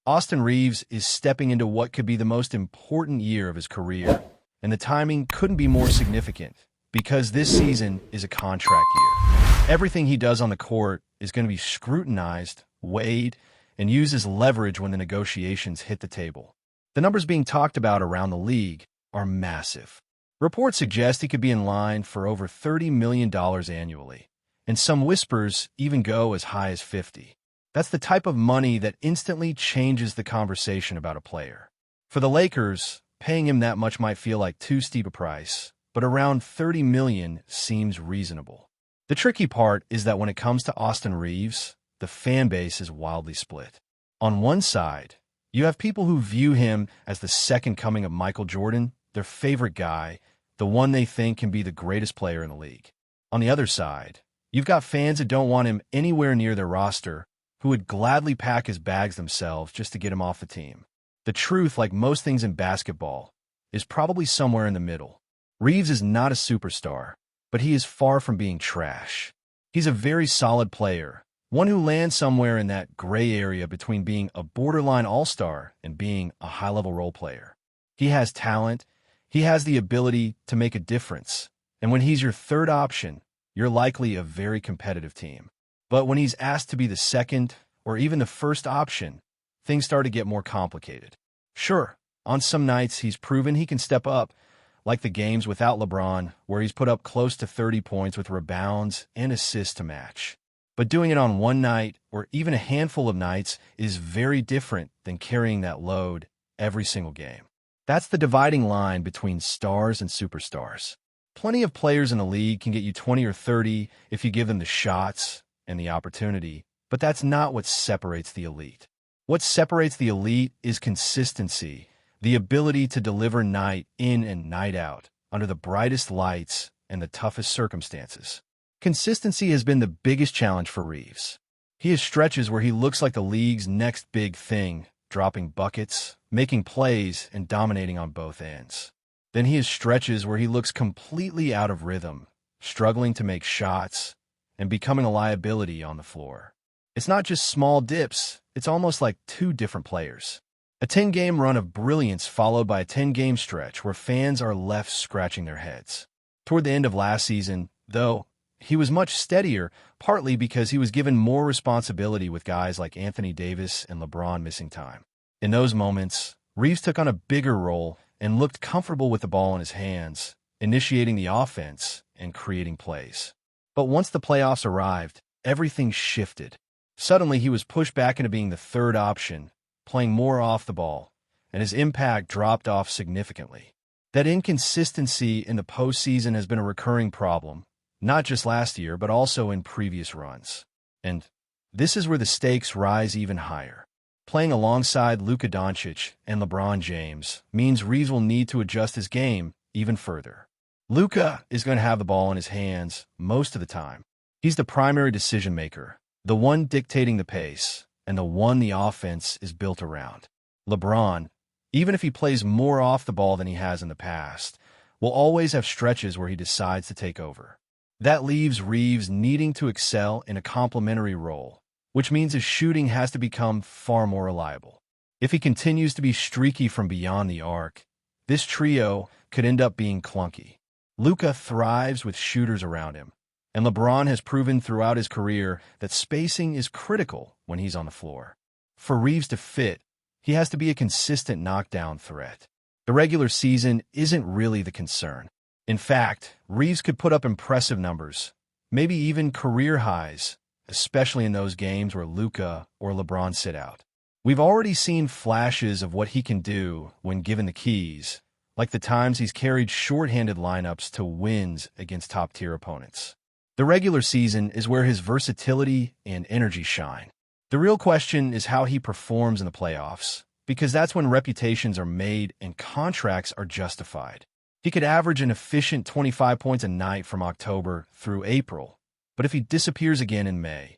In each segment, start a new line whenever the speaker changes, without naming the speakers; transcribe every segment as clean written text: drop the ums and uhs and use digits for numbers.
Austin Reaves is stepping into what could be the most important year of his career, and the timing couldn't be more significant because this season is a contract year. Everything he does on the court is going to be scrutinized, weighed, and used as leverage when the negotiations hit the table. The numbers being talked about around the league are massive. Reports suggest he could be in line for over $30 million annually, and some whispers even go as high as 50. That's the type of money that instantly changes the conversation about a player. For the Lakers, paying him that much might feel like too steep a price, but around $30 million seems reasonable. The tricky part is that when it comes to Austin Reaves, the fan base is wildly split. On one side, you have people who view him as the second coming of Michael Jordan, their favorite guy, the one they think can be the greatest player in the league. On the other side, you've got fans that don't want him anywhere near their roster, who would gladly pack his bags themselves just to get him off the team. The truth, like most things in basketball, is probably somewhere in the middle. Reaves is not a superstar, but he is far from being trash. He's a very solid player, one who lands somewhere in that gray area between being a borderline all-star and being a high-level role player. He has talent, he has the ability to make a difference, and when he's your third option, you're likely a very competitive team. But when he's asked to be the second or even the first option, things start to get more complicated. Sure, on some nights he's proven he can step up, like the games without LeBron, where he's put up close to 30 points with rebounds and assists to match. But doing it on one night or even a handful of nights is very different than carrying that load every single game. That's the dividing line between stars and superstars. Plenty of players in the league can get you 20 or 30 if you give them the shots and the opportunity, but that's not what separates the elite. What separates the elite is consistency, the ability to deliver night in and night out, under the brightest lights and the toughest circumstances. Consistency has been the biggest challenge for Reaves. He has stretches where he looks like the league's next big thing, dropping buckets, making plays, and dominating on both ends. Then he has stretches where he looks completely out of rhythm, struggling to make shots, and becoming a liability on the floor. It's not just small dips, it's almost like two different players. A 10-game run of brilliance followed by a 10-game stretch where fans are left scratching their heads. Toward the end of last season, though, he was much steadier, partly because he was given more responsibility with guys like Anthony Davis and LeBron missing time. In those moments, Reaves took on a bigger role and looked comfortable with the ball in his hands, initiating the offense and creating plays. But once the playoffs arrived, everything shifted. Suddenly, he was pushed back into being the third option, playing more off the ball, and his impact dropped off significantly. That inconsistency in the postseason has been a recurring problem, not just last year, but also in previous runs. And this is where the stakes rise even higher. Playing alongside Luka Doncic and LeBron James means Reaves will need to adjust his game even further. Luka is going to have the ball in his hands most of the time. He's the primary decision maker, the one dictating the pace, and the one the offense is built around. LeBron, even if he plays more off the ball than he has in the past, will always have stretches where he decides to take over. That leaves Reaves needing to excel in a complementary role, which means his shooting has to become far more reliable. If he continues to be streaky from beyond the arc, this trio could end up being clunky. Luka thrives with shooters around him, and LeBron has proven throughout his career that spacing is critical when he's on the floor. For Reaves to fit, he has to be a consistent knockdown threat. The regular season isn't really the concern. In fact, Reaves could put up impressive numbers, maybe even career highs, especially in those games where Luka or LeBron sit out. We've already seen flashes of what he can do when given the keys, like the times he's carried shorthanded lineups to wins against top-tier opponents. The regular season is where his versatility and energy shine. The real question is how he performs in the playoffs, because that's when reputations are made and contracts are justified. He could average an efficient 25 points a night from October through April, but if he disappears again in May,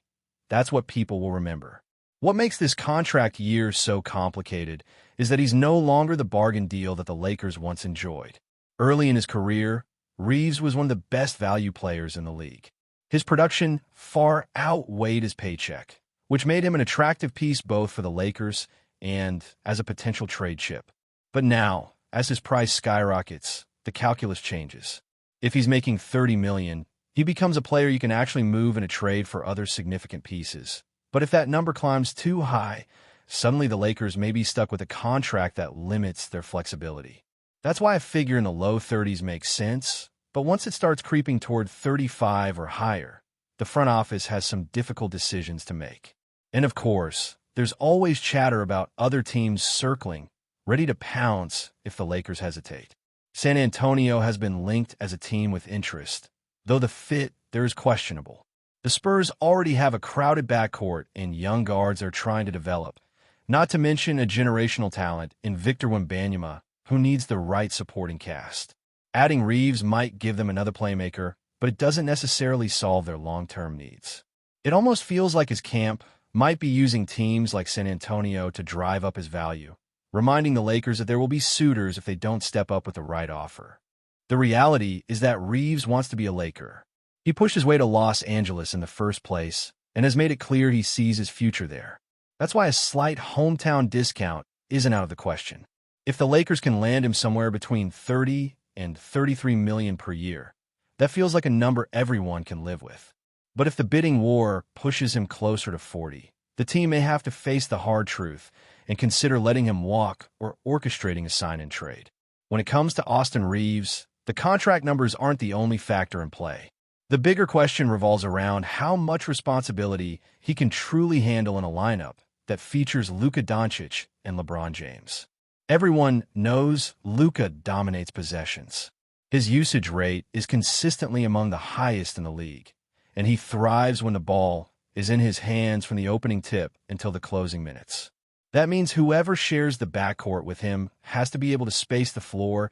that's what people will remember. What makes this contract year so complicated is that he's no longer the bargain deal that the Lakers once enjoyed. Early in his career, Reaves was one of the best value players in the league. His production far outweighed his paycheck, which made him an attractive piece both for the Lakers and as a potential trade chip. But now, as his price skyrockets, the calculus changes. If he's making $30 million, he becomes a player you can actually move in a trade for other significant pieces. But if that number climbs too high, suddenly the Lakers may be stuck with a contract that limits their flexibility. That's why a figure in the low 30s makes sense, but once it starts creeping toward 35 or higher, the front office has some difficult decisions to make. And of course, there's always chatter about other teams circling, ready to pounce if the Lakers hesitate. San Antonio has been linked as a team with interest, though the fit there is questionable. The Spurs already have a crowded backcourt and young guards they're trying to develop, not to mention a generational talent in Victor Wembanyama, who needs the right supporting cast. Adding Reeves might give them another playmaker, but it doesn't necessarily solve their long-term needs. It almost feels like his camp might be using teams like San Antonio to drive up his value, reminding the Lakers that there will be suitors if they don't step up with the right offer. The reality is that Reeves wants to be a Laker. He pushed his way to Los Angeles in the first place and has made it clear he sees his future there. That's why a slight hometown discount isn't out of the question. If the Lakers can land him somewhere between $30 and $33 million per year, that feels like a number everyone can live with. But if the bidding war pushes him closer to 40, the team may have to face the hard truth and consider letting him walk or orchestrating a sign-and trade. When it comes to Austin Reeves, the contract numbers aren't the only factor in play. The bigger question revolves around how much responsibility he can truly handle in a lineup that features Luka Doncic and LeBron James. Everyone knows Luka dominates possessions. His usage rate is consistently among the highest in the league, and he thrives when the ball is in his hands from the opening tip until the closing minutes. That means whoever shares the backcourt with him has to be able to space the floor,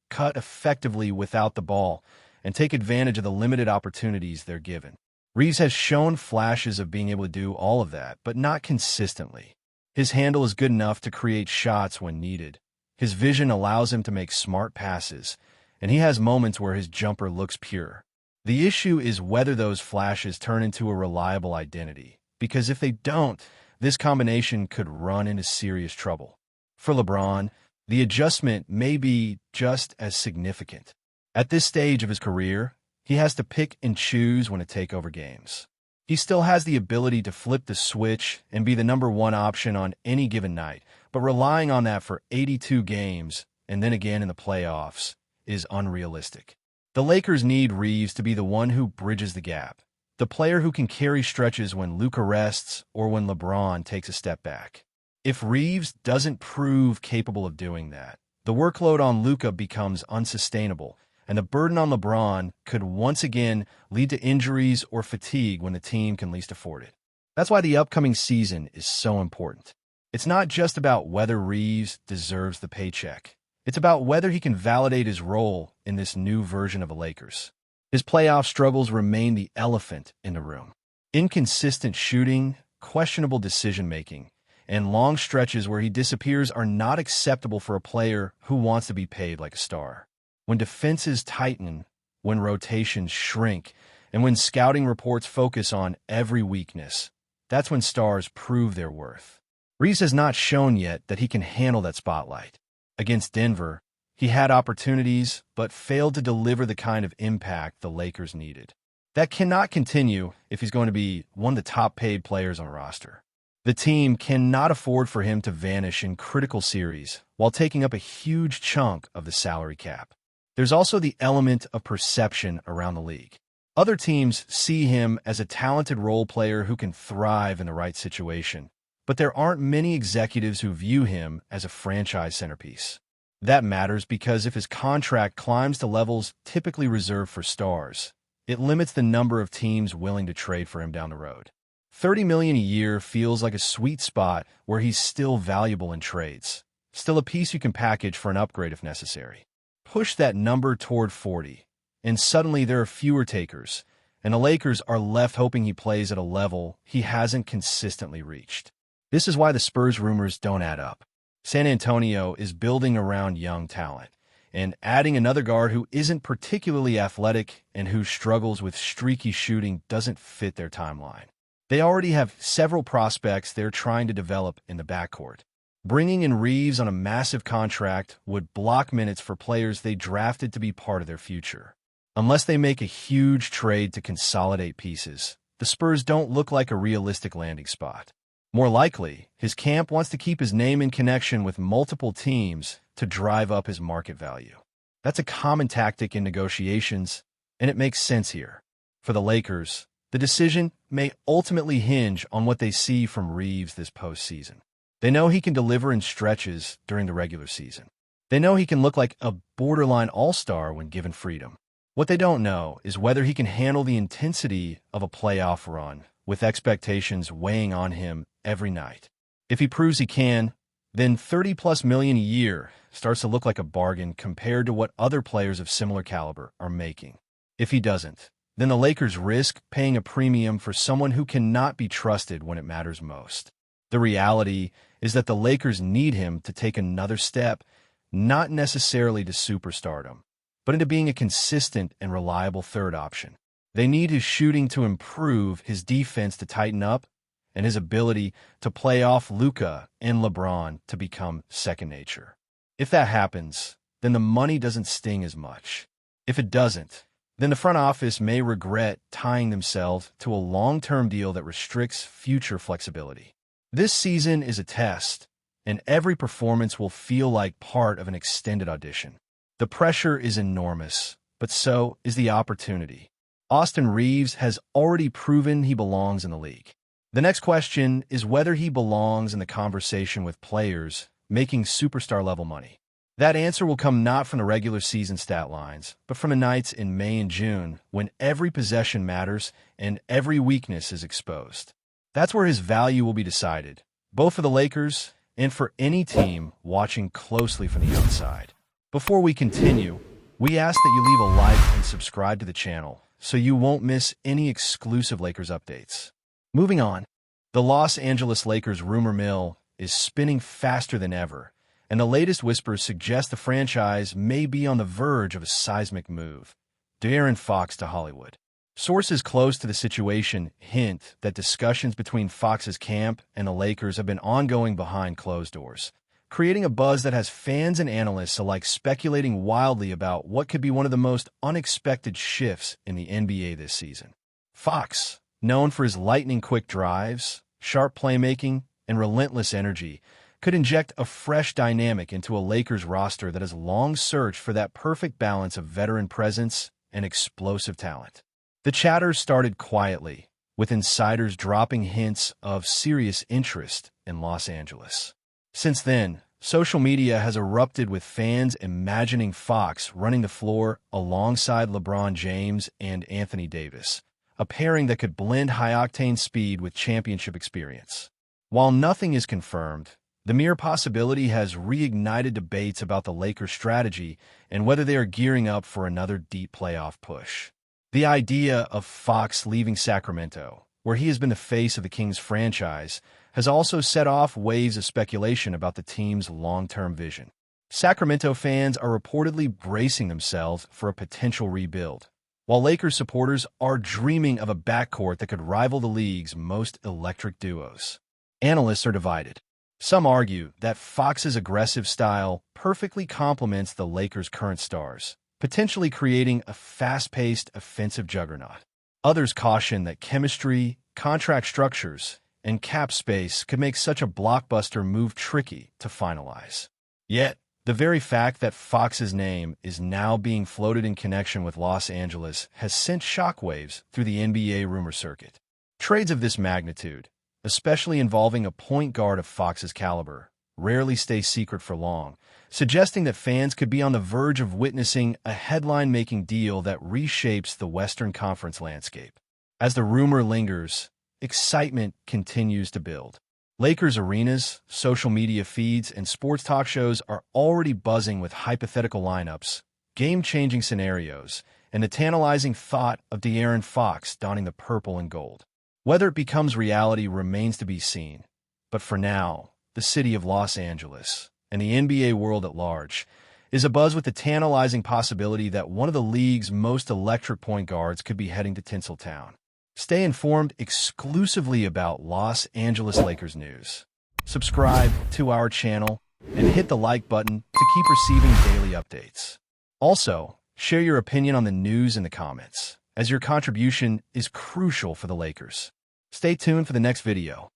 cut effectively without the ball, and take advantage of the limited opportunities they're given. Reeves has shown flashes of being able to do all of that, but not consistently. His handle is good enough to create shots when needed. His vision allows him to make smart passes, and he has moments where his jumper looks pure. The issue is whether those flashes turn into a reliable identity, because if they don't, this combination could run into serious trouble. For LeBron, the adjustment may be just as significant. At this stage of his career, he has to pick and choose when to take over games. He still has the ability to flip the switch and be the number one option on any given night, but relying on that for 82 games and then again in the playoffs is unrealistic. The Lakers need Reeves to be the one who bridges the gap, the player who can carry stretches when Luka rests or when LeBron takes a step back. If Reeves doesn't prove capable of doing that, the workload on Luka becomes unsustainable, and the burden on LeBron could once again lead to injuries or fatigue when the team can least afford it. That's why the upcoming season is so important. It's not just about whether Reeves deserves the paycheck. It's about whether he can validate his role in this new version of the Lakers. His playoff struggles remain the elephant in the room. Inconsistent shooting, questionable decision-making, and long stretches where he disappears are not acceptable for a player who wants to be paid like a star. When defenses tighten, when rotations shrink, and when scouting reports focus on every weakness, that's when stars prove their worth. Reeves has not shown yet that he can handle that spotlight. Against Denver, he had opportunities, but failed to deliver the kind of impact the Lakers needed. That cannot continue if he's going to be one of the top-paid players on the roster. The team cannot afford for him to vanish in critical series while taking up a huge chunk of the salary cap. There's also the element of perception around the league. Other teams see him as a talented role player who can thrive in the right situation, but there aren't many executives who view him as a franchise centerpiece. That matters because if his contract climbs to levels typically reserved for stars, it limits the number of teams willing to trade for him down the road. $30 million a year feels like a sweet spot where he's still valuable in trades, still a piece you can package for an upgrade if necessary. Push that number toward 40, and suddenly there are fewer takers, and the Lakers are left hoping he plays at a level he hasn't consistently reached. This is why the Spurs rumors don't add up. San Antonio is building around young talent, and adding another guard who isn't particularly athletic and who struggles with streaky shooting doesn't fit their timeline. They already have several prospects they're trying to develop in the backcourt. Bringing in Reeves on a massive contract would block minutes for players they drafted to be part of their future. Unless they make a huge trade to consolidate pieces, the Spurs don't look like a realistic landing spot. More likely, his camp wants to keep his name in connection with multiple teams to drive up his market value. That's a common tactic in negotiations, and it makes sense here. For the Lakers, the decision may ultimately hinge on what they see from Reeves this postseason. They know he can deliver in stretches during the regular season. They know he can look like a borderline all-star when given freedom. What they don't know is whether he can handle the intensity of a playoff run with expectations weighing on him every night. If he proves he can, then $30+ million a year starts to look like a bargain compared to what other players of similar caliber are making. If he doesn't, then the Lakers risk paying a premium for someone who cannot be trusted when it matters most. The reality is that the Lakers need him to take another step, not necessarily to superstardom, but into being a consistent and reliable third option. They need his shooting to improve, his defense to tighten up, and his ability to play off Luka and LeBron to become second nature. If that happens, then the money doesn't sting as much. If it doesn't, then the front office may regret tying themselves to a long-term deal that restricts future flexibility. This season is a test, and every performance will feel like part of an extended audition. The pressure is enormous, but so is the opportunity. Austin Reeves has already proven he belongs in the league. The next question is whether he belongs in the conversation with players making superstar-level money. That answer will come not from the regular season stat lines, but from the nights in May and June when every possession matters and every weakness is exposed. That's where his value will be decided, both for the Lakers and for any team watching closely from the outside. Before we continue, we ask that you leave a like and subscribe to the channel so you won't miss any exclusive Lakers updates. Moving on, the Los Angeles Lakers rumor mill is spinning faster than ever, and the latest whispers suggest the franchise may be on the verge of a seismic move. De'Aaron Fox to Hollywood. Sources close to the situation hint that discussions between Fox's camp and the Lakers have been ongoing behind closed doors, creating a buzz that has fans and analysts alike speculating wildly about what could be one of the most unexpected shifts in the NBA this season. Fox, known for his lightning-quick drives, sharp playmaking, and relentless energy, could inject a fresh dynamic into a Lakers roster that has long searched for that perfect balance of veteran presence and explosive talent. The chatter started quietly, with insiders dropping hints of serious interest in Los Angeles. Since then, social media has erupted with fans imagining Fox running the floor alongside LeBron James and Anthony Davis, a pairing that could blend high-octane speed with championship experience. While nothing is confirmed, the mere possibility has reignited debates about the Lakers' strategy and whether they are gearing up for another deep playoff push. The idea of Fox leaving Sacramento, where he has been the face of the Kings franchise, has also set off waves of speculation about the team's long-term vision. Sacramento fans are reportedly bracing themselves for a potential rebuild, while Lakers supporters are dreaming of a backcourt that could rival the league's most electric duos. Analysts are divided. Some argue that Fox's aggressive style perfectly complements the Lakers' current stars, potentially creating a fast-paced offensive juggernaut. Others caution that chemistry, contract structures, and cap space could make such a blockbuster move tricky to finalize. Yet, the very fact that Fox's name is now being floated in connection with Los Angeles has sent shockwaves through the NBA rumor circuit. Trades of this magnitude, especially involving a point guard of Fox's caliber, rarely stay secret for long, suggesting that fans could be on the verge of witnessing a headline-making deal that reshapes the Western Conference landscape. As the rumor lingers, excitement continues to build. Lakers arenas, social media feeds, and sports talk shows are already buzzing with hypothetical lineups, game-changing scenarios, and the tantalizing thought of De'Aaron Fox donning the purple and gold. Whether it becomes reality remains to be seen, but for now, the city of Los Angeles, and the NBA world at large, is abuzz with the tantalizing possibility that one of the league's most electric point guards could be heading to Tinseltown. Stay informed exclusively about Los Angeles Lakers news. subscribe to our channel, and hit the like button to keep receiving daily updates. Also, share your opinion on the news in the comments, as your contribution is crucial for the Lakers. Stay tuned for the next video.